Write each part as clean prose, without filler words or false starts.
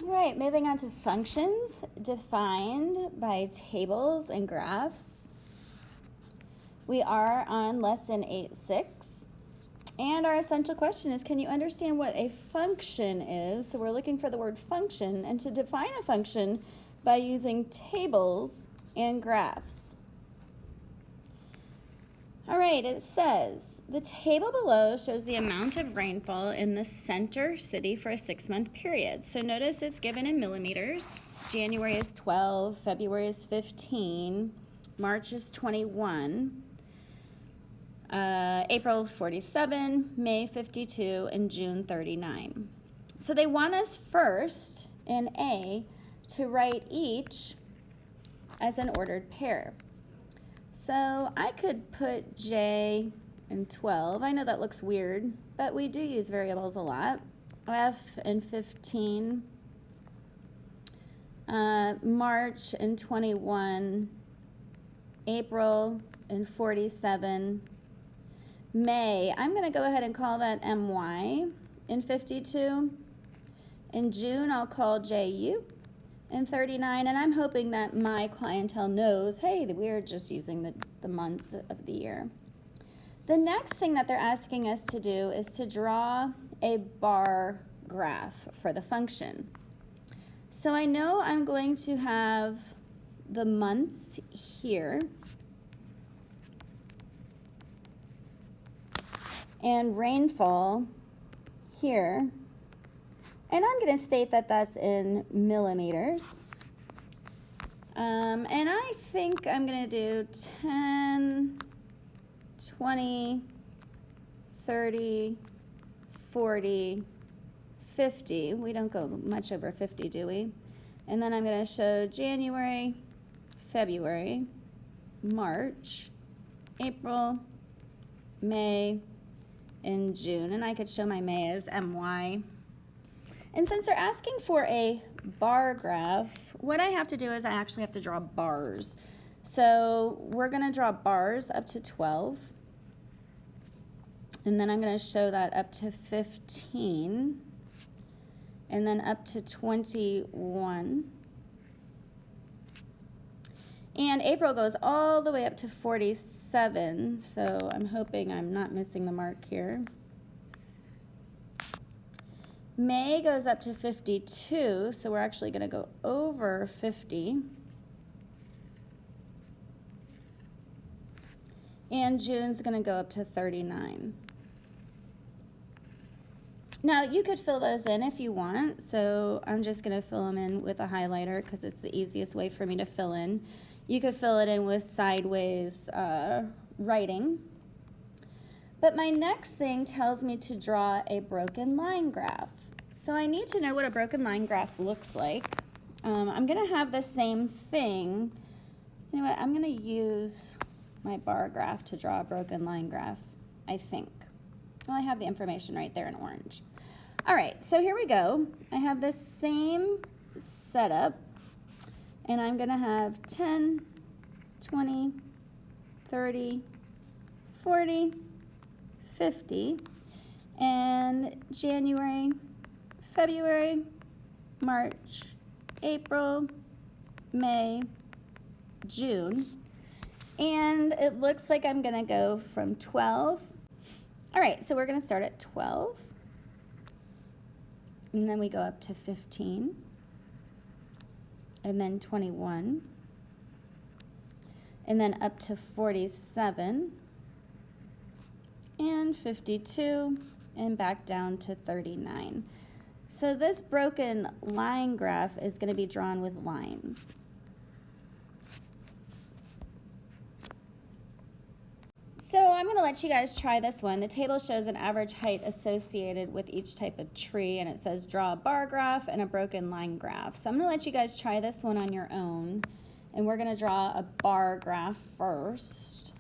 All right, moving on to functions defined by tables and graphs. We are on lesson 8.6, and our essential question is, can you understand what a function is? So we're looking for the word function, and to define a function by using tables and graphs. All right, it says, the table below shows the amount of rainfall in the center city for a 6-month period. So notice it's given in millimeters. January is 12, February is 15, March is 21, April 47, May 52, and June 39. So they want us first in A to write each as an ordered pair. So I could put J and 12. I know that looks weird, but we do use variables a lot. F and 15, March and 21, April and 47, May, I'm going to go ahead and call that MY in 52. In June, I'll call JU in 39, and I'm hoping that my clientele knows, hey, we're just using the months of the year. The next thing that they're asking us to do is to draw a bar graph for the function. So I know I'm going to have the months here, and rainfall here, and I'm going to state that that's in millimeters. And I think I'm going to do 10, 20, 30, 40, 50. We don't go much over 50, do we? And then I'm going to show January, February, March, April, May, in June, and I could show my May as MY. And since they're asking for a bar graph, what I have to do is I actually have to draw bars. So we're going to draw bars up to 12, and then I'm going to show that up to 15, and then up to 21. And April goes all the way up to 47, so I'm hoping I'm not missing the mark here. May goes up to 52, so we're actually going to go over 50. And June's going to go up to 39. Now, you could fill those in if you want, so I'm just going to fill them in with a highlighter because it's the easiest way for me to fill in. You could fill it in with sideways writing. But my next thing tells me to draw a broken line graph. So I need to know what a broken line graph looks like. I'm going to have the same thing. You know what? I'm going to use my bar graph to draw a broken line graph, I think. Well, I have the information right there in orange. All right, so here we go. I have the same setup. And I'm going to have 10, 20, 30, 40, 50, and January, February, March, April, May, June. And it looks like I'm going to go from 12. All right, so we're going to start at 12. And then we go up to 15. And then 21, and then up to 47, and 52, and back down to 39. So this broken line graph is going to be drawn with lines. So I'm going to let you guys try this one. The table shows an average height associated with each type of tree, and it says draw a bar graph and a broken line graph. So I'm going to let you guys try this one on your own, and we're going to draw a bar graph first.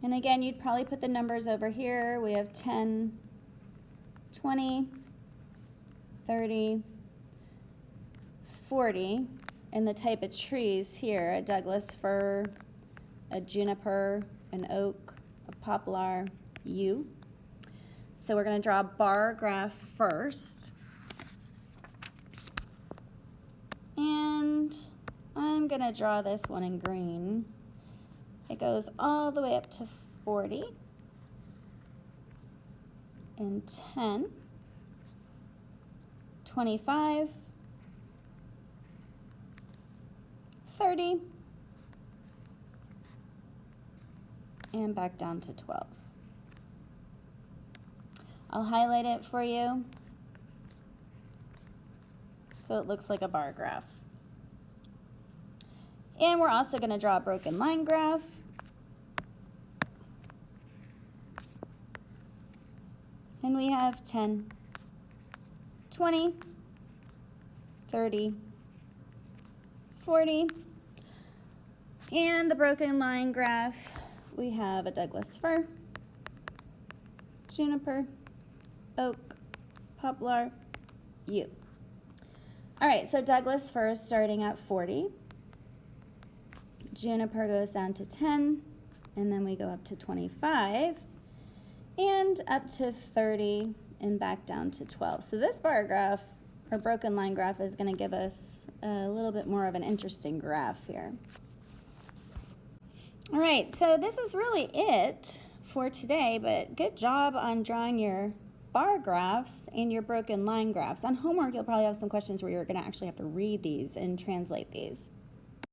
And again, you'd probably put the numbers over here. We have 10, 20, 30, 40, and the type of trees here, a Douglas fir, a juniper, an oak, a poplar, yew. So we're going to draw a bar graph first. I'm gonna draw this one in green. It goes all the way up to 40 and 10, 25, 30, and back down to 12. I'll highlight it for you so it looks like a bar graph. And we're also going to draw a broken line graph. And we have 10, 20, 30, 40. And the broken line graph, we have a Douglas fir, juniper, oak, poplar, yew. All right, so Douglas fir is starting at 40. Juniper goes down to 10, and then we go up to 25, and up to 30, and back down to 12. So this bar graph, or broken line graph, is going to give us a little bit more of an interesting graph here. All right, so this is really it for today, but good job on drawing your bar graphs and your broken line graphs. On homework, you'll probably have some questions where you're going to actually have to read these and translate these.